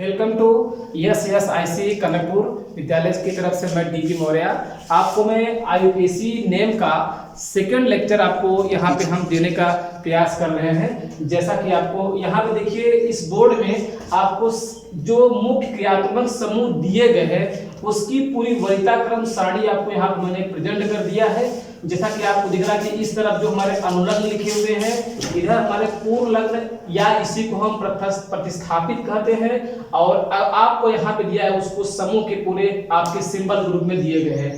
Welcome to IC Kanakpur विद्यालय की तरफ से मैं डीपी मौर्य। आपको मैं IUPAC नेम का सेकंड लेक्चर आपको यहाँ पे हम देने का प्रयास कर रहे हैं। जैसा कि आपको यहाँ पे देखिए इस बोर्ड में आपको जो मुख्य क्रियात्मक समूह दिए गए हैं उसकी पूरी वरीयता क्रम सारणी आपको यहाँ पे मैंने प्रेजेंट कर दिया है। जैसा कि आपको दिख रहा है कि इस तरफ जो हमारे अनुलग्न लिखे हुए हैं, इधर हमारे पूर्ण लग्न या इसी को हम प्रतिस्थापित कहते हैं, और आपको यहाँ पे दिया है उसको समूह के पूरे आपके सिंबल ग्रुप में दिए गए हैं।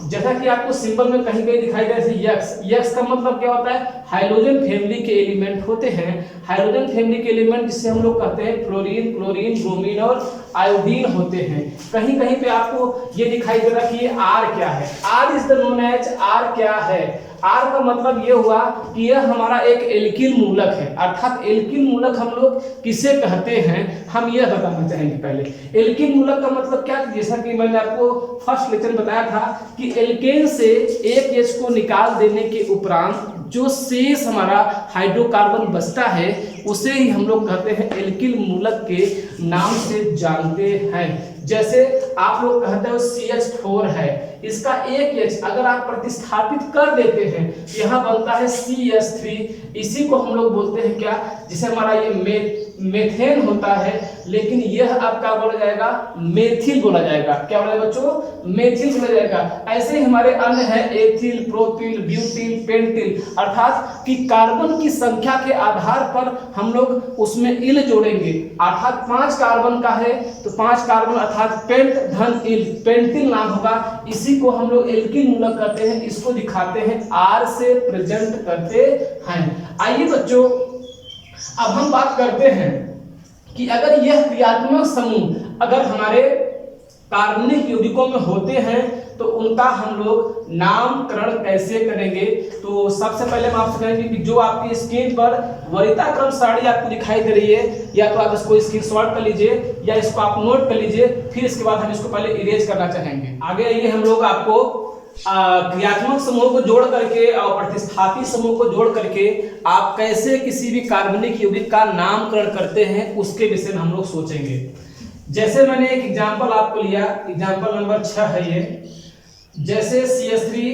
जैसा कि आपको सिंबल में कहीं कहीं दिखाई दे रहा है यक्स का मतलब क्या होता है? हाइड्रोजन फैमिली के एलिमेंट होते हैं। हाइड्रोजन फैमिली के एलिमेंट जिसे हम लोग कहते हैं फ्लोरीन, क्लोरीन, ब्रोमीन और आयोडीन होते हैं। कहीं कहीं पे आपको ये दिखाई दे रहा है कि ये आर क्या है। R is the known as R क्या है? आर का मतलब ये हुआ कि यह हमारा एक एल्किल मूलक है। अर्थात एल्किल मूलक हम लोग किसे कहते हैं हम यह बताना चाहेंगे। पहले एल्किल मूलक का मतलब क्या? जैसा कि मैंने आपको फर्स्ट लेक्चर में बताया था कि एल्केन से एक H को निकाल देने के उपरांत जो शेष हमारा हाइड्रोकार्बन बचता है उसे ही हम लोग कहते हैं एल्किल मूलक के नाम से जानते हैं। जैसे आप लोग कहते हो CH4 है, इसका एक H अगर आप प्रतिस्थापित कर देते हैं तो यहाँ बनता है CH3। इसी को हम लोग बोलते हैं क्या? जिसे हमारा ये मेथेन होता है, लेकिन यह अब क्या बोला जाएगा? मेथिल बोला जाएगा। क्या बोला बच्चों? मेथिल बोला जाएगा। ऐसे ही हमारे अन्य है एथिल, प्रोपिल, ब्यूटिल, पेंटिल, अर्थात कि कार्बन की संख्या के आधार पर हम लोग उसमें इल जोड़ेंगे। अर्थात 5 कार्बन का है तो 5 कार्बन अर्थात पेंट धन इल, पेंटिल नाम होगा। इसी को हम लोग एल्किल मूलक कहते हैं। इसको दिखाते हैं आर से प्रेजेंट करते हैं। आइए बच्चों अब हम बात करते हैं कि अगर यह क्रियात्मक समूह अगर हमारे कार्बनिक यौगिकों में होते हैं तो उनका हम लोग नामकरण कैसे करेंगे। तो सबसे पहले हम आपसे कहेंगे कि जो आपकी स्क्रीन पर वरीयता क्रम सारणी आपको दिखाई दे रही है, या तो आप इसको स्क्रीनशॉट कर लीजिए या इसको आप नोट कर लीजिए। फिर इसके बाद हम इसको पहले इरेज करना चाहेंगे। आगे आइए हम लोग आपको क्रियात्मक समूह को जोड़ करके और प्रतिस्थापित समूह को जोड़ करके आप कैसे किसी भी कार्बनिक यौगिक का नामकरण करते हैं उसके विषय में हम लोग सोचेंगे। जैसे मैंने एक एग्जांपल आपको लिया, एग्जांपल नंबर 6 है ये। जैसे CH3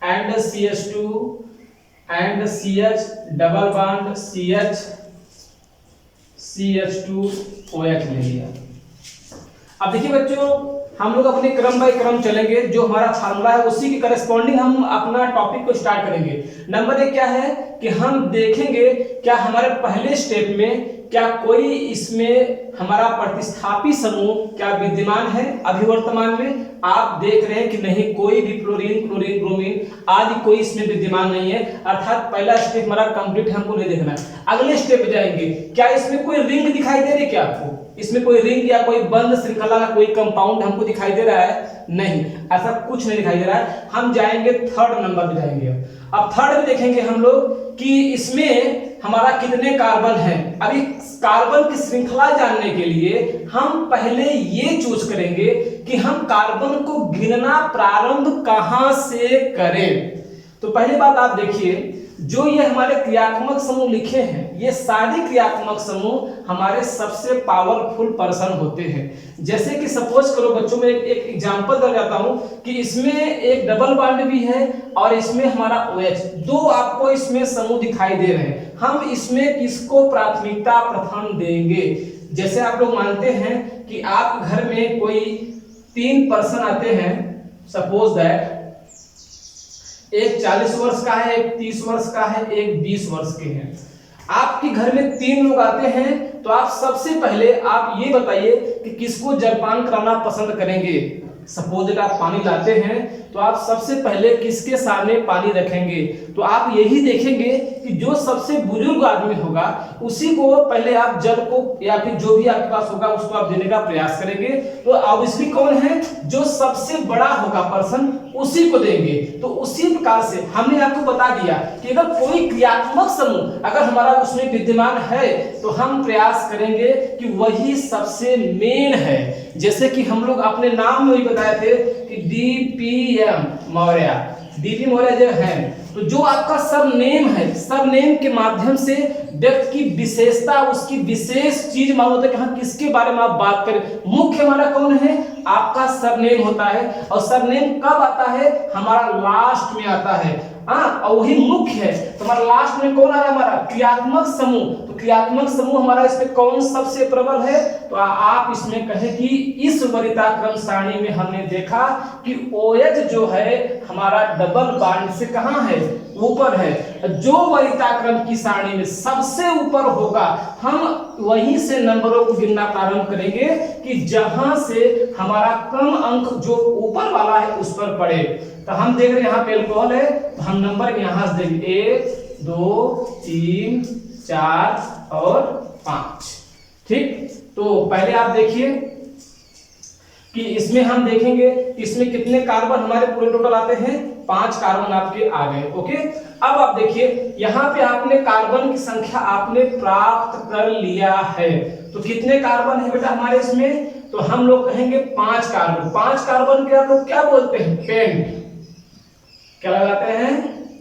and CH2 and CH double bond CH2OH ले लिया। अब देखिए बच्चों हम लोग अपने क्रम बाय क्रम चलेंगे। जो हमारा फार्मूला है उसी के करस्पॉन्डिंग हम अपना टॉपिक को स्टार्ट करेंगे। नंबर 1 क्या है कि हम देखेंगे क्या हमारे पहले स्टेप में क्या कोई इसमें हमारा प्रतिस्थापी समूह क्या विद्यमान है। अभी वर्तमान में आप देख रहे हैं कि नहीं, कोई भी फ्लोरीन, क्लोरीन, ब्रोमीन आदि कोई इसमें विद्यमान नहीं है। अर्थात पहला स्टेप हमारा कंप्लीट हमको नहीं देखना है। अगले स्टेप पे जाएंगे। क्या इसमें कोई रिंग दिखाई दे रही है? क्या आपको इसमें कोई रिंग या कोई बंद श्रृंखला का कोई कंपाउंड हमको दिखाई दे रहा है? नहीं, ऐसा कुछ नहीं दिखाई दे रहा है। हम जाएंगे थर्ड नंबर पे जाएंगे। अब थर्ड में देखेंगे हम लोग कि इसमें हमारा कितने कार्बन है। अभी कार्बन की श्रृंखला जानने के लिए हम पहले ये चूज करेंगे कि हम कार्बन को गिनना प्रारंभ कहां से करें। तो पहली बात आप देखिए, जो ये हमारे क्रियात्मक समूह लिखे हैं ये सारे क्रियात्मक समूह हमारे सबसे पावरफुल पर्सन होते हैं। जैसे कि सपोज करो बच्चों में एक एग्जांपल दे जाता हूं कि इसमें एक डबल बॉन्ड भी है और इसमें हमारा OH, 2 आपको इसमें समूह दिखाई दे रहे हैं। हम इसमें किसको प्राथमिकता प्रथम देंगे? जैसे आप लोग मानते हैं कि आप घर में कोई 3 पर्सन आते हैं, सपोज दैट एक 40 वर्ष का है, एक 30 वर्ष का है, एक 20 वर्ष के हैं। आपके घर में 3 लोग आते हैं तो आप सबसे पहले आप ये बताइए कि किसको जलपान कराना पसंद करेंगे। सपोज आप पानी लाते हैं तो आप सबसे पहले किसके सामने पानी रखेंगे? तो आप यही देखेंगे कि जो सबसे बुजुर्ग आदमी होगा उसी को पहले आप जल को या फिर जो भी आपके पास होगा उसको आप देने का प्रयास करेंगे। तो ऑब्वियसली कौन है? जो सबसे बड़ा होगा पर्सन उसी को देंगे। तो उसी प्रकार से हमने आपको बता दिया कि अगर कोई क्रियात्मक समूह अगर हमारा उसमें विद्यमान है तो हम प्रयास करेंगे कि वही सबसे मेन है। जैसे कि हम लोग अपने नाम में ही बताए थे कि DPM मौर्य, DP मौर्य जो है तो जो आपका सरनेम है, सरनेम के माध्यम से व्यक्ति की विशेषता, उसकी विशेष चीज मालूम होता है कि हाँ किसके बारे में आप बात करें। मुख्य हमारा कौन है, आपका सरनेम होता है, और सरनेम कब आता है, हमारा लास्ट में आता है। हाँ, और वही मुख्य है। तो हमारा लास्ट में कौन आ रहा है, हमारा क्रियात्मक समूह। तो क्रियात्मक समूह हमारा इसमें कौन सबसे प्रबल है, तो आप इसमें कहें कि इस वरीयता क्रम सारणी में हमने देखा कि OH जो है हमारा डबल बॉन्ड से कहां है, ऊपर है। जो वरीयता क्रम की सारणी में सबसे ऊपर होगा, हम वहीं से नंबरों को गिनना प्रारंभ करेंगे कि जहां से हमारा कम अंक जो ऊपर वाला है उस पर पड़े। तो हम देख रहे हैं यहाँ पे अल्कोहल है, तो हम नंबर यहां से देंगे 1 2 3 4 और 5। ठीक, तो पहले आप देखिए कि इसमें हम देखेंगे इसमें कितने कार्बन हमारे पूरे टोटल आते हैं, 5 कार्बन आपके आ गए। ओके, अब आप देखिए यहाँ पे आपने कार्बन की संख्या आपने प्राप्त कर लिया है। तो कितने कार्बन है बेटा हमारे इसमें, तो हम लोग कहेंगे 5 कार्बन। 5 कार्बन के आप लोग क्या बोलते हैं, पेंट। क्या लगाते हैं,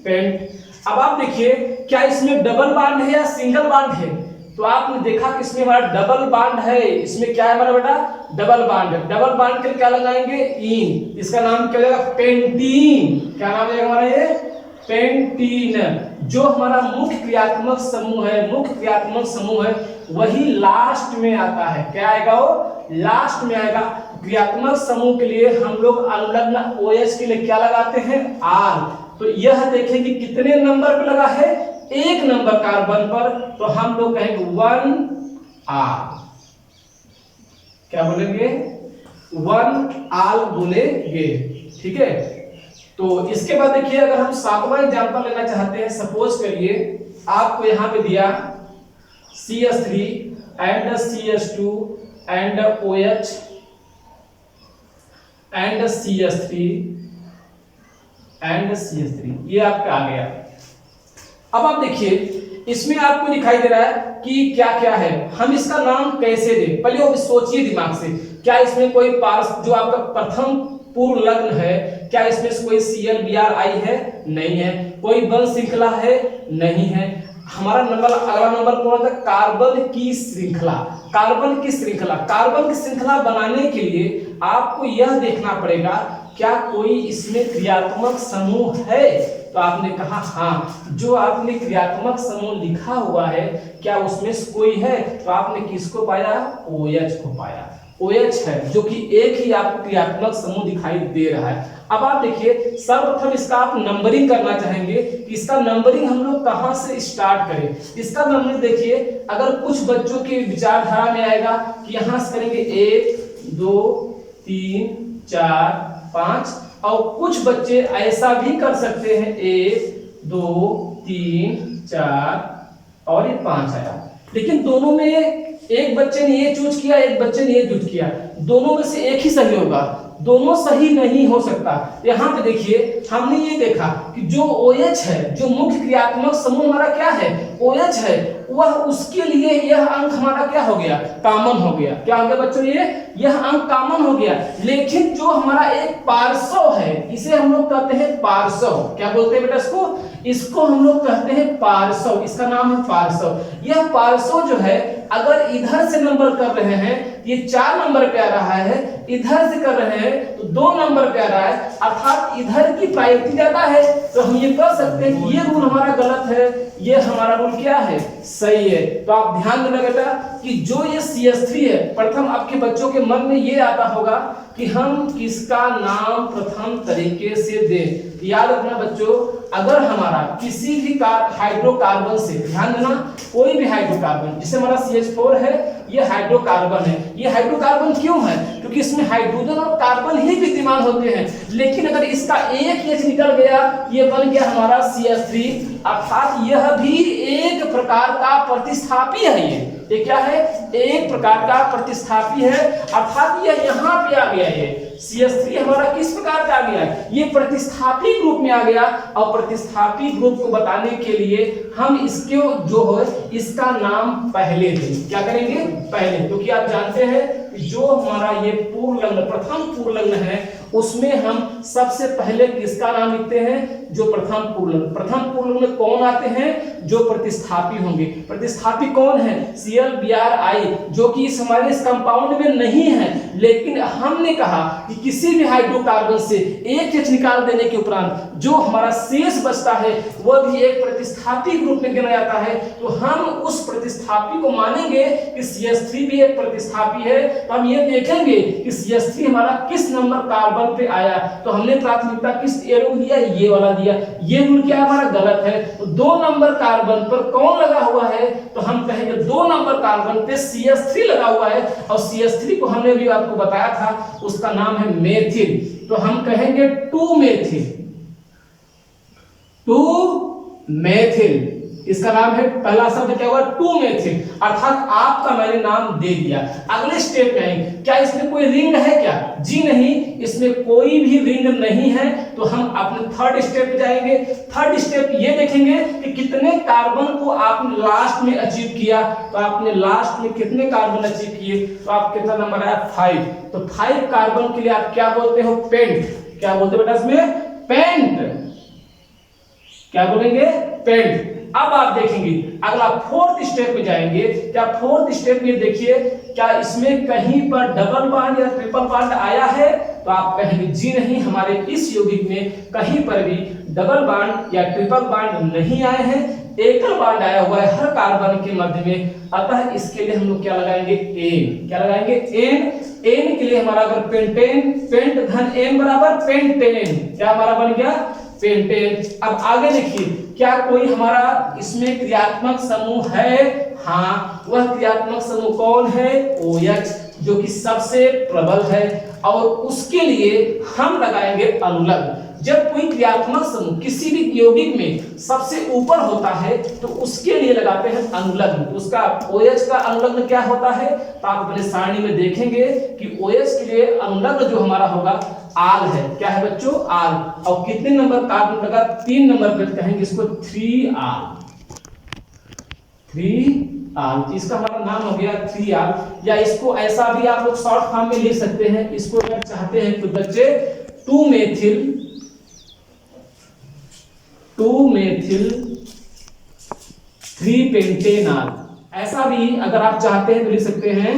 पेंट। अब आप देखिए क्या इसमें डबल बॉन्ड है या सिंगल बॉन्ड है, तो आपने देखा कि इसमें हमारा डबल बॉन्ड है। इसमें क्या है हमारा बेटा, डबल बॉन्ड। डबल बॉन्ड के क्या लगाएंगे, इन। इसका नाम क्या हो जाएगा, पेंटीन। क्या नाम है हमारा, ये पेंटीन। जो हमारा मुख्य क्रियात्मक समूह है, मुख्य क्रियात्मक समूह है, वही लास्ट में आता है। क्या आएगा, वो लास्ट में आएगा। क्रियात्मक समूह के लिए हम लोग अनुलग्न OH के लिए क्या लगाते हैं, R। तो यह देखें कि कितने नंबर पे लगा है, 1 नंबर कार्बन पर। तो हम लोग कहेंगे 1R। क्या बोलेंगे, 1R बोलेंगे। ठीक है, तो इसके बाद देखिए अगर हम 7वां एग्जांपल लेना चाहते हैं, सपोज करिए आपको यहां पे दिया CH3 and CH2 and OH and CH3 and CH3, ये आपका आ गया। अब आप देखिए इसमें आपको दिखाई दे रहा है कि क्या क्या है, हम इसका नाम कैसे दें। पहले वो सोचिए दिमाग से, क्या इसमें कोई पार्स जो आपका प्रथम पूर्ण लग्न है, क्या इसमें कोई ClBr है, नहीं है। कोई बंध श्रृंखला है, नहीं है। हमारा नंबर, अगला नंबर कौन था, कार्बन की श्रृंखला। कार्बन की श्रृंखला, कार्बन की श्रृंखला बनाने के लिए आपको यह देखना पड़ेगा क्या कोई इसमें क्रियात्मक समूह है। तो आपने कहा हाँ, जो आपने क्रियात्मक समूह लिखा हुआ है क्या उसमें कोई है, तो आपने किसको पाया, OH को पाया। OH है जो कि एक ही आपको क्रियात्मक समूह दिखाई दे रहा है। अब आप देखिए सर्वप्रथम इसका आप नंबरिंग करना चाहेंगे कि इसका नंबरिंग हम लोग कहां से स्टार्ट करें। इसका नंबर देखिए, अगर कुछ बच्चों की विचारधारा में आएगा कि यहां से करेंगे 1 2 3 4 5, और कुछ बच्चे ऐसा भी कर सकते हैं 1 2 3 4 और ये 5 आया। लेकिन दोनों में एक बच्चे ने ये चूज किया, एक बच्चे ने ये चूज किया, दोनों में से एक ही सही होगा, दोनों सही नहीं हो सकता। यहाँ पे देखिए हमने ये देखा कि जो OH है, जो मुख्य क्रियात्मक समूह हमारा क्या है, OH है, वह उसके लिए यह अंक हमारा क्या हो गया, कॉमन हो गया। क्या हो गया बच्चों, यह अंक कॉमन हो गया। लेकिन जो हमारा एक पार्श्व है, इसे हम लोग कहते हैं पार्श्व। क्या बोलते हैं बेटा इसको हम लोग कहते हैं पार्श्व। इसका नाम है पार्श्व। यह पार्श्व जो है अगर इधर से नंबर कर रहे हैं, ये 4 नंबर पे आ रहा है, इधर से कर रहे हैं तो 2 नंबर पे आ रहा है, अर्थात इधर की प्रायोरिटी ज्यादा है। तो हम ये कह सकते हैं कि ये रूल हमारा गलत है, ये हमारा रूल क्या है, सही है। तो आप ध्यान देना बेटा कि जो ये CH3 है, प्रथम आपके बच्चों के मन में ये आता होगा कि हम किसका नाम प्रथम तरीके से दें। याद रखना बच्चों, अगर हमारा किसी भी हाइड्रोकार्बन से, ध्यान देना, कोई भी हाइड्रोकार्बन, जैसे हमारा CH4 है, ये हाइड्रोकार्बन है। ये हाइड्रोकार्बन क्यों है, क्योंकि इसमें हाइड्रोजन और कार्बन ही विद्यमान होते हैं। लेकिन अगर इसका एक H निकल गया, ये बन गया हमारा CH3, अर्थात यह भी एक प्रकार का प्रतिस्थापी है। ये क्या है, एक प्रकार का प्रतिस्थापी है, अर्थात यह यहाँ पे आ गया। ये CH3 हमारा किस प्रकार का आ गया, ये प्रतिस्थापी ग्रुप में आ गया। और प्रतिस्थापी ग्रुप को बताने के लिए हम इसके जो है इसका नाम पहले दें। क्या करेंगे, पहले, क्योंकि आप जानते हैं जो हमारा ये पूर्ण लग्न, प्रथम पूर्ण लग्न है, उसमें हम सबसे पहले किसका नाम लिखते हैं, जो प्रथम पूर्णक। प्रथम पूर्णक में कौन आते हैं? जो प्रतिस्थापी होंगे। प्रतिस्थापी कौन है? Cl Br I, जो कि इस हमारे इस कंपाउंड में नहीं है, लेकिन हमने कहा कि किसी भी हाइड्रोकार्बन से एक H निकाल देने के उपरांत जो हमारा शेष बचता है वह भी एक प्रतिस्थापी के रूप में गिना जाता है। तो हम उस प्रतिस्थापी को मानेंगे कि CH3 भी एक प्रतिस्थापी है। तो हम ये देखेंगे कि CH3 हमारा किस नंबर कार्बन पे आया। तो हमने प्राथमिकता किस रूल दिया? ये वाला दिया। ये रूल क्या हमारा गलत है। तो 2 नंबर कार्बन पर कौन लगा हुआ है? तो हम कहेंगे 2 नंबर कार्बन पे CH3 लगा हुआ है, और CH3 को हमने भी आपको बताया था, उसका नाम है मेथिल। तो हम कहेंगे 2 मेथिल। 2 मेथिल इसका नाम है। पहला शब्द क्या होगा? 2 मेथिल, अर्थात आपका मैंने नाम दे दिया। अगले स्टेप में आएंगे। क्या इसमें कोई रिंग है क्या? जी नहीं, इसमें कोई भी रिंग नहीं है। तो हम अपने थर्ड स्टेप पे जाएंगे। थर्ड स्टेप ये देखेंगे कि कितने कार्बन को आपने लास्ट में अचीव किया। तो आपने लास्ट में कितने कार्बन अचीव किए? तो आप कितना नंबर आया? 5। तो 5 कार्बन के लिए आप क्या बोलते हो? पेंट। क्या बोलते बेटा इसमें? पेंट। क्या बोलेंगे? पेंट। अब आप देखेंगे अगला फोर्थ स्टेप में जाएंगे। क्या फोर्थ स्टेप में देखिए, क्या इसमें कहीं पर डबल बॉन्ड या ट्रिपल बॉन्ड आया है? तो आप कहेंगे जी नहीं, हमारे इस यौगिक में कहीं पर भी डबल बॉन्ड या ट्रिपल बॉन्ड नहीं आए हैं, एकल बॉन्ड आया हुआ है हर कार्बन के मध्य में। अतः इसके लिए हम लोग क्या लगाएंगे? एन। क्या लगाएंगे? एन। एन के लिए हमारा अगर पेंटेन, पेंट धन एन बराबर पेंटेन, क्या हमारा बन गया? पेंटेन। अब आगे देखिए, क्या कोई हमारा इसमें क्रियात्मक समूह है? हाँ, वह क्रियात्मक समूह कौन है? OH, जो कि सबसे प्रबल है, और उसके लिए हम लगाएंगे अनुलग्न। जब कोई क्रियात्मक समूह किसी भी यौगिक में सबसे ऊपर होता है तो उसके लिए लगाते हैं अनुलग्न। तो उसका OH का अनुलग्न क्या होता है? तो आप अपने सारणी में देखेंगे कि OH के लिए अनुलग्न जो हमारा होगा आल है। क्या है बच्चों? आल। और कितने नंबर कार्बन लगा? 3 नंबर पर कहेंगे इसको 3 आल। इसका हमारा नाम हो गया 3 आल। या इसको ऐसा भी आप लोग शॉर्ट फॉर्म में लिख सकते हैं। इसको अगर चाहते हैं तो बच्चे 2 मेथिल 3 पेंटेनॉल, ऐसा भी अगर आप चाहते हैं तो लिख सकते हैं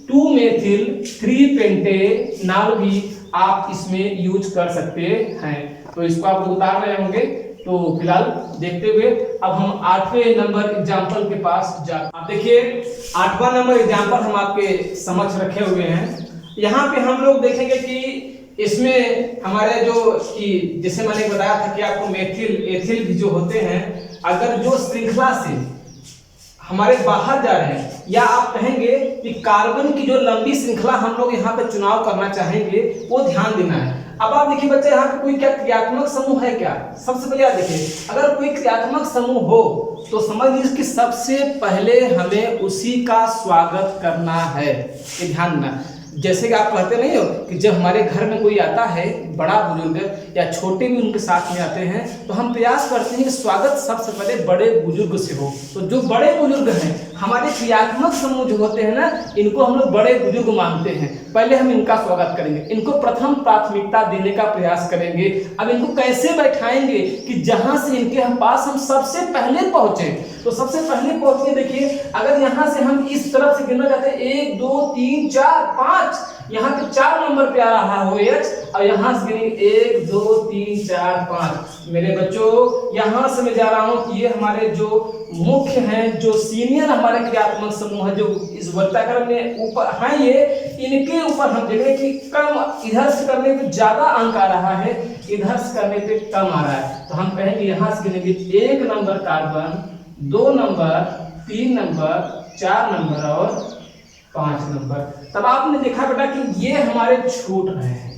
2 मेथिल 3 पेंटेनॉल भी आप इसमें यूज कर सकते हैं। तो इसको आप उतार रहे होंगे। तो फिलहाल देखते हुए अब हम 8वें नंबर एग्जाम्पल के पास जा। आप देखिए 8वां नंबर एग्जाम्पल हम आपके समक्ष रखे हुए हैं। यहाँ पे हम लोग देखेंगे कि इसमें हमारे जो कि जैसे मैंने बताया था कि आपको मेथिल एथिल भी जो होते हैं, अगर जो श्रृंखला से हमारे बाहर जा रहे हैं, या आप कहेंगे कि कार्बन की जो लंबी श्रृंखला हम लोग यहाँ पे चुनाव करना चाहेंगे, वो ध्यान देना है। अब आप देखिए बच्चे, यहाँ पे कोई क्या क्रियात्मक समूह है क्या? सबसे पहले आप देखिए, अगर कोई क्रियात्मक समूह हो तो समझ लीजिए कि सबसे पहले हमें उसी का स्वागत करना है। ये ध्यान देना। जैसे कि आप कहते नहीं हो कि जब हमारे घर में कोई आता है, बड़ा बुजुर्ग या छोटे भी उनके साथ में आते हैं, तो हम प्रयास करते हैं कि स्वागत सबसे पहले बड़े बुजुर्ग से हो। तो जो बड़े बुजुर्ग हैं, हमारे क्रियात्मक समूह जो होते हैं ना, इनको हम लोग बड़े बुजुर्ग मानते हैं। पहले हम इनका स्वागत करेंगे, इनको प्रथम प्राथमिकता देने का प्रयास करेंगे। अब इनको कैसे बैठाएंगे कि जहां से इनके हम पास हम सबसे पहले पहुंचे। तो सबसे पहले पहुंचने देखिए, अगर यहाँ से हम इस तरफ से गिनना चाहते हैं 1 2 3 4 5, यहाँ पे 4 नंबर पे आ रहा है OH, और यहाँ से गिनेंगे 1 2 3 4 5। मेरे बच्चों, यहाँ से मैं जा रहा हूँ कि ये हमारे जो मुख्य हैं, जो सीनियर हमारे क्रियात्मक समूह है, जो इस वर्ताक्रम में ऊपर हैं, ये इनके ऊपर हम देख रहे हैं कि कम, इधर से करने पे ज्यादा अंक आ रहा है, इधर से करने पे कम आ रहा है। तो हम कहेंगे यहाँ से गिनेंगे 1 number carbon, 2 number, 3 number, 4 number और 5 नंबर। तब आपने देखा बेटा कि ये हमारे छूट रहे हैं,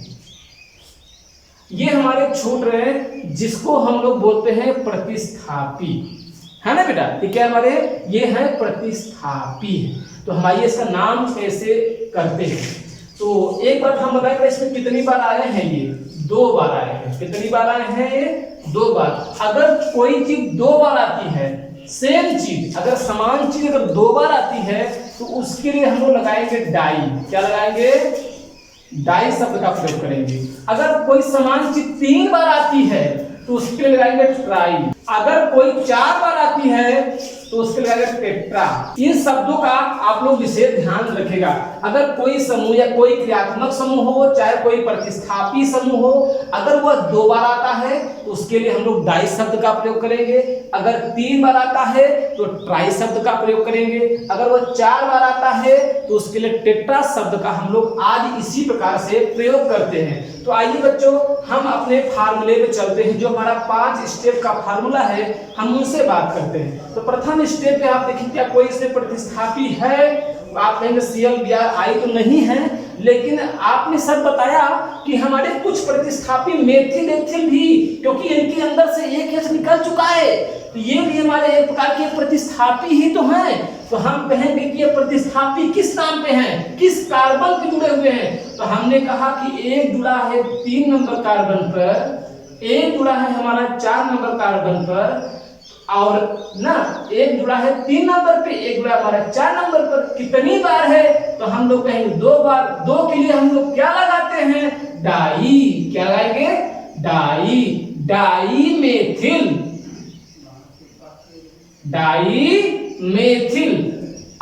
ये हमारे छूट रहे हैं, जिसको हम लोग बोलते हैं प्रतिस्थापी, है ना बेटा? ये क्या हमारे? ये है प्रतिस्थापी। तो हमारे इसका नाम कैसे करते हैं? तो एक बार हम बताएं, इसमें कितनी बार आए हैं? ये 2 बार आए हैं। कितनी बार आए हैं? ये 2 बार। अगर कोई चीज 2 बार आती है, सेम चीज, अगर समान चीज अगर 2 बार आती है, तो उसके लिए हम लोग लगाएंगे डाई। क्या लगाएंगे? डाई शब्द का प्रयोग करेंगे। अगर कोई समान चीज 3 बार आती है, तो उसके लिए लगाएंगे ट्राई। अगर कोई 4 बार आती है तो उसके लिए लगाएंगे टेट्रा। इन शब्दों का आप लोग विशेष ध्यान रखेगा। अगर कोई समूह या कोई क्रियात्मक समूह हो, चाहे कोई प्रतिस्थापी समूह हो, अगर वह 2 बार आता है तो उसके लिए हम लोग डाई शब्द का प्रयोग करेंगे। अगर 3 बार आता है तो ट्राई शब्द का प्रयोग करेंगे। अगर वह 4 बार आता है तो उसके लिए टेट्रा शब्द का हम लोग आज इसी प्रकार से प्रयोग करते हैं। तो आइए बच्चों, हम अपने फार्मूले पे चलते हैं। जो हमारा 5 स्टेप का फार्मूला है, हम उनसे बात करते हैं। तो प्रथम स्टेप पे आप देखिए, क्या कोई इसमें प्रतिस्थापी है? आप कहेंगे ClBr तो नहीं है, लेकिन आपने सर बताया कि हमारे कुछ प्रतिस्थापी मेथिल एथिल भी, क्योंकि इनके अंदर से एक H निकल चुका है, तो ये भी हमारे एक प्रकार के प्रतिस्थापी ही तो हैं। तो हम कहेंगे कि ये प्रतिस्थापी किस नाम पे हैं, किस कार्बन से जुड़े हुए हैं? तो हमने कहा कि एक जुड़ा है 3 नंबर कार्बन पर, एक जुड़ा है हमारा 4 नंबर कार्बन पर, और ना एक जुड़ा है 3 नंबर पे, एक जुड़ा हमारा 4 नंबर पर। कितनी बार है? तो हम लोग कहेंगे 2 बार। 2 के लिए हम लोग क्या लगाते हैं? डाई। क्या लगाएंगे? Di. Dimethyl, dimethyl.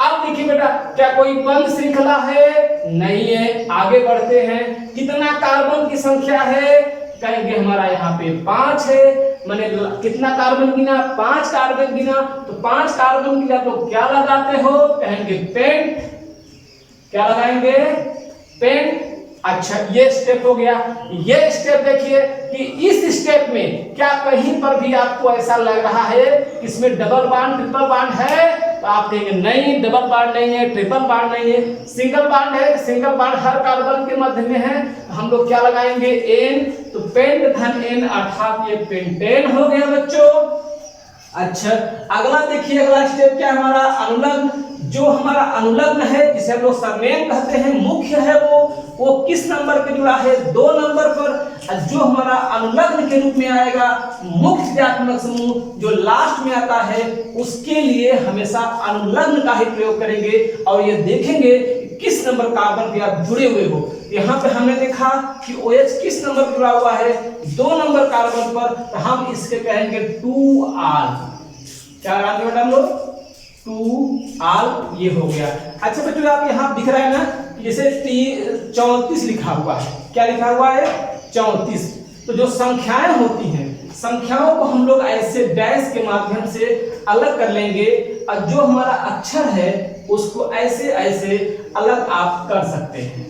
अब देखिए बेटा, क्या कोई बंद श्रृंखला है? नहीं है। आगे बढ़ते हैं। कितना कार्बन की संख्या है? कहेंगे हमारा यहाँ पे 5 है। मैंने कितना कार्बन गिना? 5 कार्बन गिना। तो 5 कार्बन गिना तो क्या लगाते हो? कहेंगे पेंट। क्या लगाएंगे? पेंट। अच्छा, ये स्टेप हो गया। ये स्टेप देखिए कि इस स्टेप में क्या कहीं पर भी आपको ऐसा लग रहा है कि इसमें डबल बॉन्ड ट्रिपल बॉन्ड है? तो आप कहेंगे नहीं, डबल बॉन्ड नहीं है, ट्रिपल बॉन्ड नहीं है, सिंगल बॉन्ड है। सिंगल बॉन्ड हर कार्बन के मध्य में है। हम लोग क्या लगाएंगे? एन। तो पेंट धन एन अर्थात ये पेंटेन हो गया बच्चों। अच्छा, अगला देखिए, अगला स्टेप क्या हमारा? अनुलग्न। जो हमारा अनुलग्न है, जिसे हम लोग सरनेम कहते हैं, मुख्य है, वो किस नंबर पे जुड़ा है? 2 नंबर पर। जो हमारा अनुलग्न के रूप में आएगा मुख्य क्रियात्मक समूह जो लास्ट में आता है, उसके लिए हमेशा अनुलग्न का ही प्रयोग करेंगे और ये देखेंगे किस नंबर कार्बन पे आप जुड़े हुए हो। यहाँ पे हमने देखा कि OH किस नंबर पर जुड़ा हुआ है? 2 नंबर कार्बन पर। तो हम इसके कहेंगे 2R। क्या लगाएंगे बेटा हम लोग? 2R। ये हो गया। अच्छा बच्चों, आप यहाँ दिख रहा है ना, जैसे 34 लिखा हुआ है। क्या लिखा हुआ है? 34। तो जो संख्याएं होती हैं, संख्याओं को हम लोग ऐसे डैश के माध्यम से अलग कर लेंगे, और जो हमारा अक्षर है उसको ऐसे ऐसे अलग आप कर सकते हैं।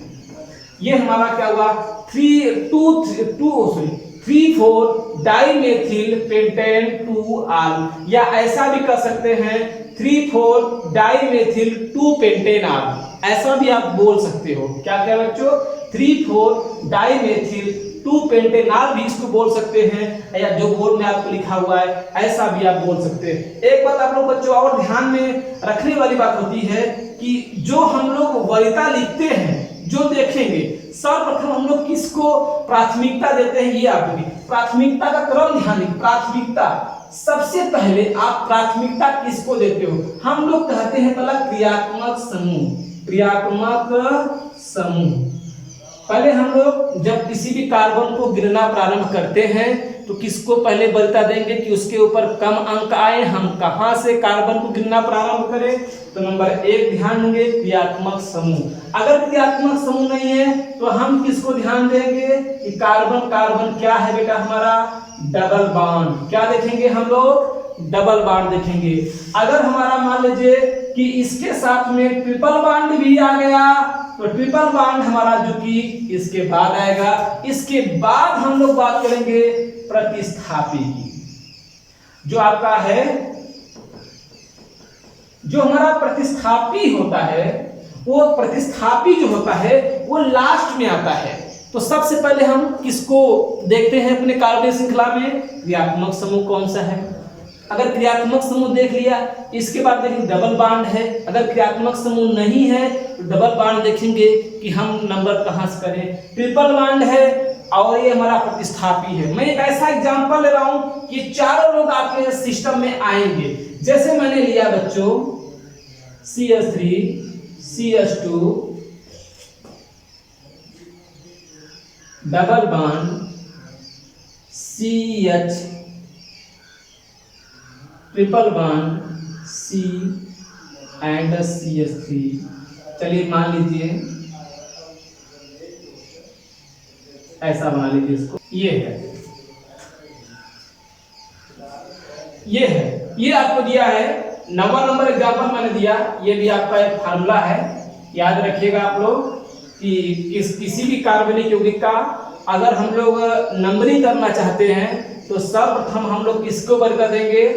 ये हमारा क्या हुआ? 3,4 डाइमेथिल पेंटेन 2R, या ऐसा भी कर सकते हैं 3,4 डाइमेथिल 2 पेंटेन R। ऐसा भी आप बोल सकते हो। क्या क्या बच्चों? 3,4 डाइमेथिल 2 पेंटेन R भी इसको बोल सकते हैं, या जो बोर्ड में आपको लिखा हुआ है ऐसा भी आप बोल सकते हैं। एक बात आप लोग बच्चों और ध्यान में रखने वाली बात होती है कि जो हम लोग वरीयता लिखते हैं, जो देखेंगे, सर्वप्रथम हम लोग किसको प्राथमिकता देते हैं, ये आप प्राथमिकता का क्रम ध्यान रखिए। प्राथमिकता सबसे पहले आप प्राथमिकता किसको देते हो? हम लोग कहते हैं पहला क्रियात्मक समूह। क्रियात्मक समूह पहले हम लोग जब किसी भी कार्बन को गिनना प्रारंभ करते हैं तो किसको पहले वरीयता देंगे कि उसके ऊपर कम अंक आए, हम कहां से कार्बन को गिनना प्रारंभ करें? तो नंबर 1 ध्यान देंगे क्रियात्मक समूह। अगर क्रियात्मक समूह नहीं है तो हम किसको ध्यान देंगे कि कार्बन कार्बन क्या है बेटा हमारा? Double bond. क्या देखेंगे हम लोग? डबल बॉन्ड देखेंगे। अगर हमारा मान लीजिए कि इसके साथ में ट्रिपल बॉन्ड भी आ गया तो ट्रिपल बॉन्ड हमारा जो कि इसके बाद आएगा। इसके बाद हम लोग बात करेंगे प्रतिस्थापी की। जो आपका है, जो हमारा प्रतिस्थापी होता है, वो प्रतिस्थापी जो होता है वो लास्ट में आता है। तो सबसे पहले हम किसको देखते हैं अपने कार्बन श्रृंखला में? क्रियात्मक समूह कौन सा है? अगर क्रियात्मक समूह देख लिया, इसके बाद देखेंगे डबल बॉन्ड है। अगर क्रियात्मक समूह नहीं है तो डबल बॉन्ड देखेंगे कि हम नंबर कहां से करें। ट्रिपल बॉन्ड है और ये हमारा प्रतिस्थापी है। मैं एक ऐसा एग्जांपल ले रहा हूं कि चारों लोग आपके सिस्टम में आएंगे। जैसे मैंने लिया बच्चों CH3 CH2 double bond CH triple bond C and CH3। चलिए मान लीजिए ऐसा बना लीजिए इसको, ये है, ये है, ये आपको दिया है। नंबर एग्जाम्पल मैंने दिया, ये भी आपका एक फार्मूला है, याद रखिएगा आप लोग कि किसी भी कार्बनिक यौगिक का अगर हम लोग नंबरिंग करना चाहते हैं तो सर्वप्रथम हम लोग किसको वर्ग कर देंगे,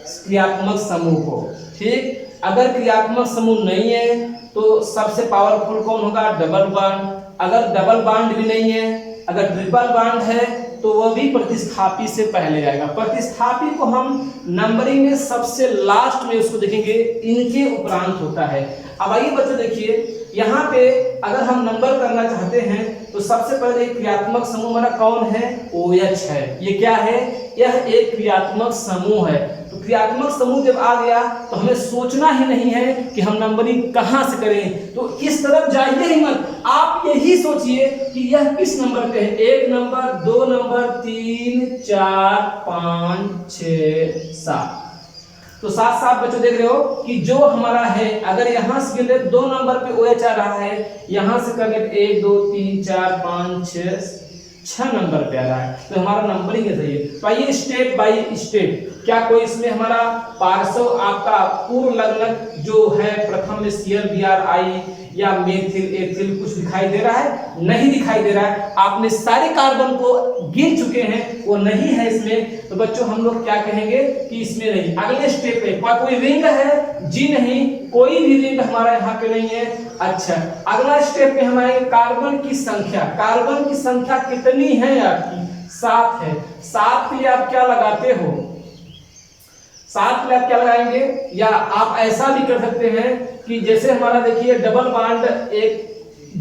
क्रियात्मक समूह को। ठीक, अगर क्रियात्मक समूह नहीं है तो सबसे पावरफुल कौन होगा, डबल बॉन्ड। अगर डबल बॉन्ड भी नहीं है, अगर ट्रिपल बॉन्ड है तो वह भी प्रतिस्थापी से पहले आएगा। प्रतिस्थापी को हम नंबरिंग में सबसे लास्ट में उसको देखेंगे, इनके उपरांत होता है। अब आइए बच्चों देखिए, यहाँ पे अगर हम नंबर करना चाहते हैं तो सबसे पहले क्रियात्मक समूह हमारा कौन है, OH है। ये क्या है, यह एक क्रियात्मक समूह है। तो क्रियात्मक समूह जब आ गया तो हमें सोचना ही नहीं है कि हम नंबरिंग कहाँ से करें, तो इस तरफ जाइए ही मत, आप यही सोचिए कि यह किस नंबर पे है, 1 नंबर, 2 नंबर, 3, 4, 5, 6, 7। तो साथ साथ बच्चों देख रहे हो कि जो हमारा है, अगर यहाँ से 2 नंबर पे OH आ रहा है, यहाँ से करने पे 1 2 3 4 5 6 नंबर पे आ रहा है, तो हमारा नंबरिंग है सही है। तो आइए स्टेप बाय स्टेप, क्या कोई इसमें हमारा पार्श्व आपका पूर्व लग्नक जो है प्रथम में Cl Br I या मेथिल एथिल कुछ दिखाई दे रहा है, नहीं दिखाई दे रहा है। आपने सारे कार्बन को गिन चुके हैं, वो नहीं है इसमें, तो बच्चों हम लोग क्या कहेंगे कि इसमें नहीं। अगले स्टेप पे कोई रिंग है, जी नहीं, कोई भी रिंग हमारा यहाँ पे नहीं है। अच्छा, अगला स्टेप पे हमारे कार्बन की संख्या, कार्बन की संख्या कितनी है आपकी, 7 है। 7 के लिए आप क्या लगाते हो, 7 के लिए आप क्या लगाएंगे, या आप ऐसा भी कर सकते हैं कि जैसे हमारा देखिए डबल बॉन्ड 1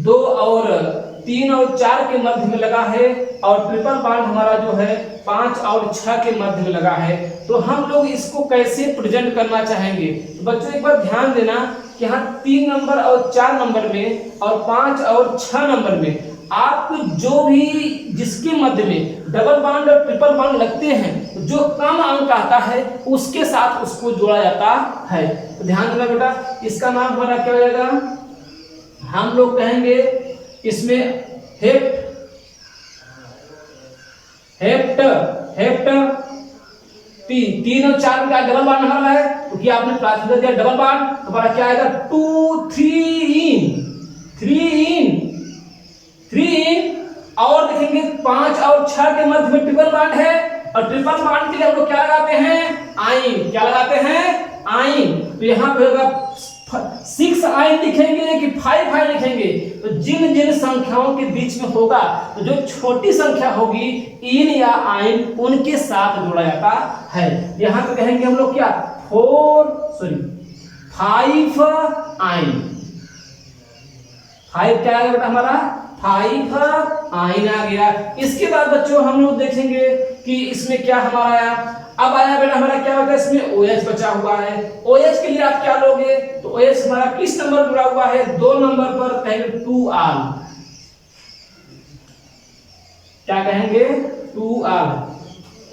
2 और 3 और 4 के मध्य में लगा है, और ट्रिपल बॉन्ड हमारा जो है 5 और 6 के मध्य में लगा है। तो हम लोग इसको कैसे प्रेजेंट करना चाहेंगे, तो बच्चों एक बार ध्यान देना कि यहाँ 3 नंबर और 4 नंबर में और 5 और 6 नंबर में आपको जो भी जिसके मध्य में डबल बॉन्ड और ट्रिपल बॉन्ड लगते हैं, जो कम अंक आता है उसके साथ उसको जोड़ा जाता है। तो ध्यान देना बेटा, इसका नाम हमारा क्या हो जाएगा, हम लोग कहेंगे इसमें हेप्ट, हेप्ट, हेप्ट। 3 और 4 का डबल बॉन्ड हमारा है, क्योंकि आपने प्राथमिकता दिया डबल बॉन्ड, तो हमारा क्या आएगा 2 3 इन 3 इन। और देखेंगे 5 और 6 के मध्य में ट्रिपल बॉन्ड है, और ट्रिपल बॉन्ड के लिए हम लोग क्या लगाते हैं, आइन। क्या लगाते हैं, आइन। तो यहाँ पे होगा 6 आइन लिखेंगे कि 5 आइन लिखेंगे, तो जिन जिन संख्याओं के बीच में होगा, तो जो छोटी संख्या होगी इन या आइन, उनके साथ जोड़ा जाता है। यहाँ पे कहेंगे हम लोग क्या 5 आइन। 5 क्या आएगा बेटा हमारा, 5 आइन आ गया। इसके बाद बच्चों हम लोग देखेंगे कि इसमें क्या हमारा आया, अब आया बेटा हमारा क्या होगा, इसमें OH बचा हुआ है। OH के लिए आप क्या लोगे, तो OH हमारा किस नंबर जुड़ा हुआ है, 2 नंबर पर कहेंगे 2 आल। क्या कहेंगे, 2 आल।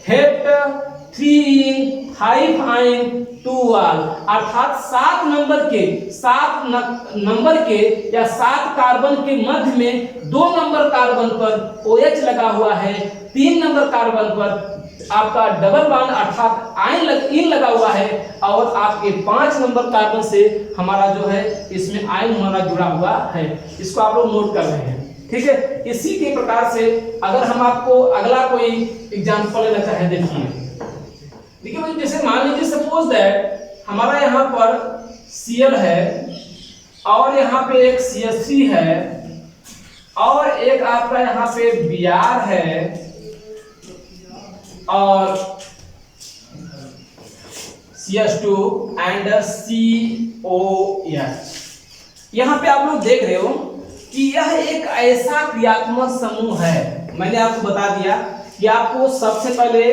हेप्ट 3 5 आइन 2 आल, अर्थात 7 नंबर के या 7 कार्बन के मध्य में 2 नंबर कार्बन पर OH लगा हुआ है, 3 नंबर कार्बन पर आपका डबल बॉन्ड अर्थात इन लगा हुआ है, और आपके 5 नंबर कार्बन से हमारा जो है इसमें आयन हमारा जुड़ा हुआ है। इसको आप लोग नोट कर रहे हैं, ठीक है। इसी के प्रकार से अगर हम आपको अगला कोई एग्जांपल लेना चाहे, देखिए भाई, जैसे मान लीजिए सपोज दैट हमारा यहाँ पर Cl है, और यहाँ पे एक CH3 है, और एक आपका यहाँ पे Br है, और CH2 एंड COH। यहाँ पे आप लोग देख रहे हो कि यह एक ऐसा क्रियात्मक समूह है। मैंने आपको बता दिया कि आपको सबसे पहले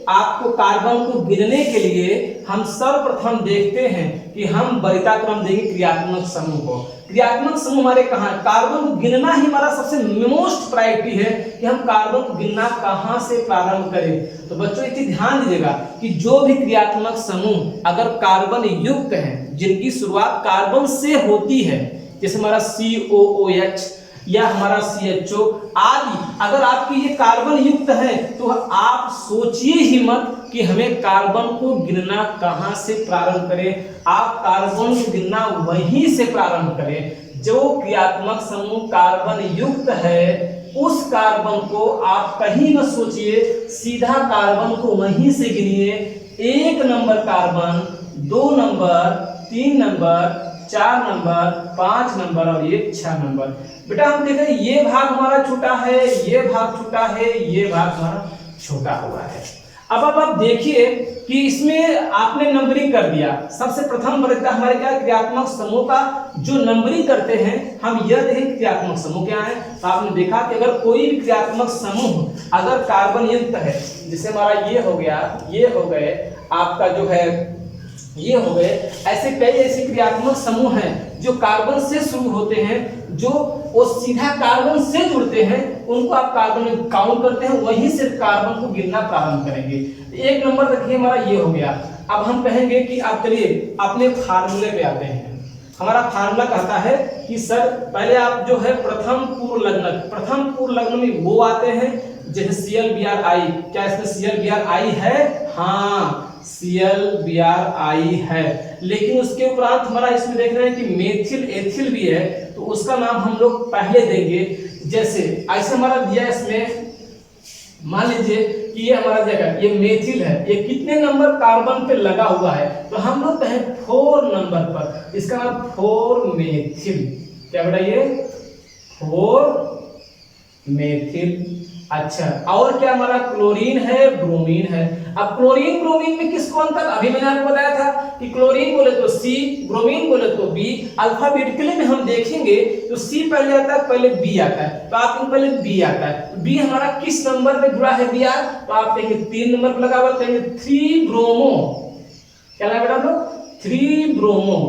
आपको कार्बन को गिनने के लिए हम सर्वप्रथम देखते हैं कि हम वरीयता क्रम देंगे क्रियात्मक समूह को। क्रियात्मक समूह हमारे कहाँ, कार्बन को गिनना ही हमारा सबसे मोस्ट प्रायोरिटी है कि हम कार्बन को गिनना कहाँ से प्रारंभ करें। तो बच्चों एक चीज ध्यान दीजिएगा कि जो भी क्रियात्मक समूह अगर कार्बन युक्त हैं, जिनकी शुरुआत कार्बन से होती है, जैसे हमारा COOH या हमारा CHO आदि, अगर आपकी ये कार्बन युक्त है तो आप सोचिए ही मत कि हमें कार्बन को गिनना कहाँ से प्रारंभ करें। आप कार्बन को गिनना वहीं से प्रारंभ करें जो क्रियात्मक समूह कार्बन युक्त है। उस कार्बन को आप कहीं न सोचिए, सीधा कार्बन को वहीं से गिनिए। 1 number carbon, 2 number, 3 number, 4 number, 5 number और ये 6 नंबर। बेटा हम देखें ये भाग हमारा छोटा है, ये भाग छोटा है, ये भाग हमारा छोटा हुआ है। अब आप देखिए कि इसमें आपने नंबरिंग कर दिया। सबसे प्रथम वरीयता हमारे क्या, क्रियात्मक समूह का जो नंबरिंग करते हैं हम यह देखें क्रियात्मक समूह क्या है। तो आपने देखा कि अगर कोई भी क्रियात्मक समूह अगर कार्बन युक्त है, जैसे हमारा ये हो गया, ये हो गए, आपका जो है ये हो गए, ऐसे कई ऐसे क्रियात्मक समूह हैं जो कार्बन से शुरू होते हैं, जो वो सीधा कार्बन से जुड़ते हैं, उनको आप कार्बन में काउंट करते हैं, वहीं से कार्बन को गिनना प्रारंभ करेंगे। 1 नंबर देखिए हमारा ये हो गया। अब हम कहेंगे कि आप चलिए अपने फार्मूले पे आते हैं। हमारा फार्मूला कहता है कि सर पहले आप जो है प्रथम पूर्व लग्न में वो आते हैं जैसे ClBrI। क्या इसमें ClBrI है? हाँ ClBrI है, लेकिन उसके उपरांत हमारा इसमें देख रहे हैं कि मेथिल एथिल भी है, तो उसका नाम हम लोग पहले देंगे। जैसे ऐसे हमारा दिया इसमें, मान लीजिए कि ये हमारा जगह ये मेथिल है, ये कितने नंबर कार्बन पे लगा हुआ है, तो हम लोग कहें 4 नंबर पर, इसका नाम 4 मेथिल। क्या बेटा ये 4 मेथिल। अच्छा, और क्या हमारा क्लोरीन है, ब्रोमीन है। अब क्लोरीन ब्रोमीन में किसको अंतर, अभी मैंने आपको बताया था कि क्लोरीन बोले तो C, ब्रोमीन बोले तो B। अल्फाबेटिकली में हम देखेंगे तो C पहले आता है, पहले B आता है, तो आप पहले B आता है। B हमारा किस नंबर पे जुड़ा है Br, तो आप कहेंगे 3 नंबर पे लगा हुआ, कहेंगे 3 ब्रोमो। क्या लगा बेटा हम लोग 3 ब्रोमो।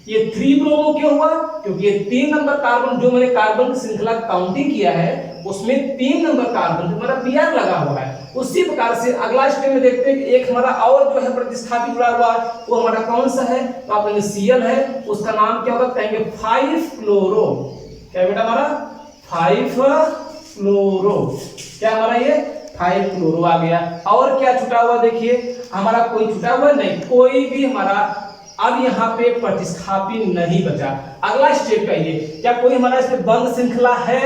ये 3 ब्रोमो क्यों हुआ, क्योंकि ये 3 नंबर कार्बन जो मैंने कार्बन की श्रृंखला काउंटिंग किया है उसमें 3 नंबर कार्बन जो हमारा Br लगा हुआ है। उसी प्रकार से अगला स्टेप में देखते हैं कि एक हमारा और जो है प्रतिस्थापित जुड़ा हुआ है, वो हमारा कौन सा है, तो आप कहेंगे Cl है, उसका नाम क्या होगा, कहेंगे 5 फ्लोरो। क्या बेटा हमारा 5 फ्लोरो। क्या हमारा ये 5 फ्लोरो आ गया। और क्या छुटा हुआ देखिए, हमारा कोई छुटा हुआ नहीं, कोई भी हमारा अब यहाँ पे प्रतिस्थापित नहीं बचा। अगला स्टेप का ये, क्या कोई हमारा इसमें बंध श्रृंखला है,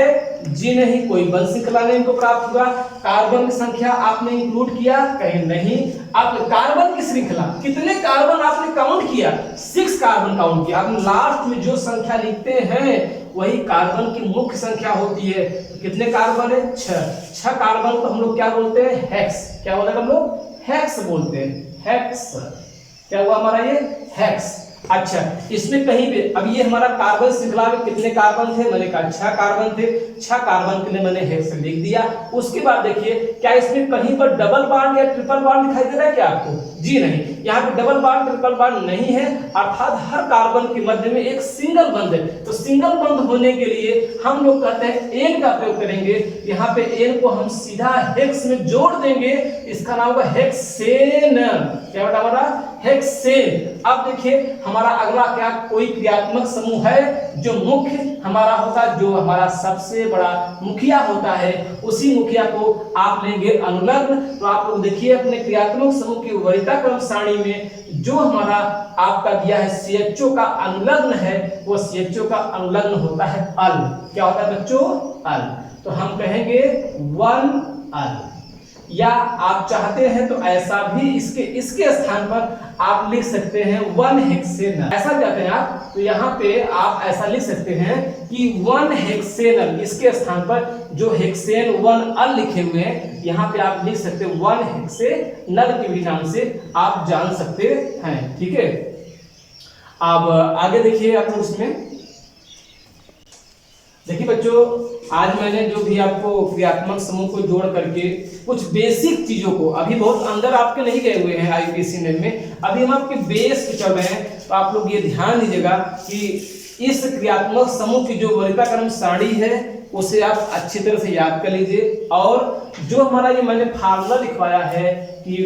जी नहीं, कोई बंध श्रृंखला नहीं इनको प्राप्त हुआ। कार्बन की संख्या आपने इंक्लूड किया, कहीं नहीं। अब कार्बन की श्रृंखला, कितने कार्बन आपने काउंट किया, 6 कार्बन काउंट किया। आप लास्ट में जो संख्या लिखते हैं वही कार्बन की मुख्य संख्या होती है। कितने कार्बन है, 6 कार्बन को हम लोग क्या बोलते हैं, हेक्स। क्या बोलते हैं हम लोग, हेक्स बोलते हैं, हेक्स। क्या हुआ हमारा ये हेक्स। अच्छा, इसमें कहीं पे अब ये हमारा कार्बन श्रृंखला में कितने कार्बन थे, मैंने कहा 6 कार्बन थे, 6 कार्बन के लिए मैंने हेक्स लिख दिया। उसके बाद देखिए क्या इसमें कहीं पर डबल बॉन्ड या ट्रिपल बॉन्ड दिखाई दे रहा है क्या आपको, जी नहीं, यहाँ पे डबल बॉन्ड ट्रिपल बॉन्ड नहीं है, अर्थात हर कार्बन के मध्य में एक सिंगल बंध है। तो सिंगल बंध होने के लिए हम लोग कहते हैं एन का प्रयोग करेंगे। यहाँ पे एन को हम सीधा हेक्स में जोड़ देंगे, इसका नाम होगा हेक्सेन। क्या बेटा हमारा हेक्सेन। अब देखिए हमारा अगला क्या, कोई क्रियात्मक समूह है जो मुख्य हमारा होता है, जो हमारा सबसे बड़ा मुखिया होता है, उसी मुखिया को आप लेंगे अनुलग्न। तो आप लोग देखिए अपने क्रियात्मक समूह की वरीयता क्रम सारणी में जो हमारा आपका दिया है CHO का अनुलग्न है, वो CHO का अनुलग्न होता है अल। क्या होता है बच्चों, अल। तो हम कहेंगे 1 अल, या आप चाहते हैं तो ऐसा भी इसके स्थान पर आप लिख सकते हैं 1 हेक्सेनल। ऐसा चाहते हैं आप तो यहाँ पे आप ऐसा लिख सकते हैं कि 1 हेक्सेनल, इसके स्थान पर जो हेक्सेन 1 अल लिखे हुए हैं यहाँ पे आप लिख सकते हैं 1 हेक्सेनल के भी नाम से आप जान सकते हैं। ठीक है, अब आगे देखिए आप उसमें देखिए बच्चों, आज मैंने जो भी आपको क्रियात्मक समूह को जोड़ करके कुछ बेसिक चीजों को, अभी बहुत अंदर आपके नहीं गए हुए हैं IUPAC नेम में, अभी हम आपके बेस पे चल रहे हैं। तो आप लोग ये ध्यान दीजिएगा कि इस क्रियात्मक समूह की जो वरीयता क्रम सारणी है उसे आप अच्छी तरह से याद कर लीजिए। और जो हमारा ये मैंने फार्मूला लिखवाया है कि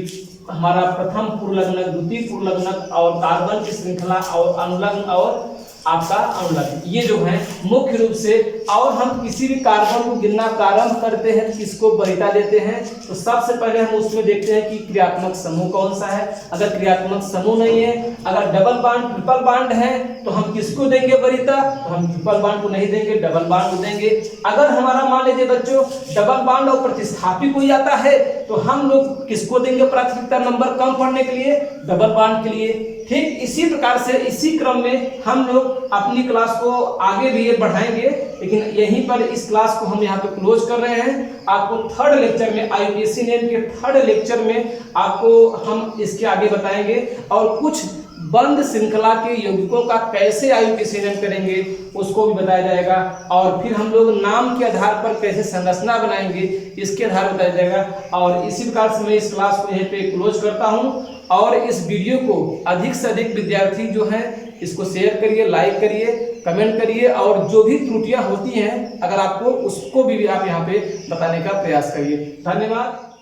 हमारा प्रथम पूर्वलग्नक, द्वितीय पूर्वलग्नक और कार्बन की श्रृंखला और अनुलग्न और आपका अनुलग्न, ये जो है मुख्य रूप से, और हम किसी भी कार्बन को गिनना प्रारंभ करते हैं तो किसको वरीयता देते हैं, तो सबसे पहले हम उसमें देखते हैं कि क्रियात्मक समूह कौन सा है। अगर क्रियात्मक समूह नहीं है, अगर डबल बॉन्ड ट्रिपल बॉन्ड है तो हम किसको देंगे वरीयता, तो हम ट्रिपल बॉन्ड को नहीं देंगे, डबल बॉन्ड को देंगे। अगर हमारा मान लीजिए बच्चों डबल बॉन्ड और प्रतिस्थापी कोई आता है तो हम लोग किसको देंगे प्राथमिकता नंबर कम पढ़ने के लिए, डबल बॉन्ड के लिए। ठीक इसी प्रकार से इसी क्रम में हम लोग अपनी क्लास को आगे भी बढ़ाएंगे, लेकिन यहीं पर इस क्लास को हम यहाँ पे क्लोज कर रहे हैं। आपको थर्ड लेक्चर में आईयूपीएसी नेम के थर्ड लेक्चर में आपको हम इसके आगे बताएंगे और कुछ बंद श्रृंखला के यौगिकों का कैसे आईयूपीएसी नेम करेंगे उसको भी बताया जाएगा, और फिर हम लोग नाम के आधार पर कैसे संरचना बनाएंगे इसके आधार पर बताया जाएगा। और इसी प्रकार से मैं इस क्लास को यहीं पे क्लोज करता हूँ, और इस वीडियो को अधिक से अधिक विद्यार्थी जो हैं इसको शेयर करिए, लाइक करिए, कमेंट करिए, और जो भी त्रुटियां होती हैं अगर आपको उसको भी आप यहाँ पे बताने का प्रयास करिए। धन्यवाद।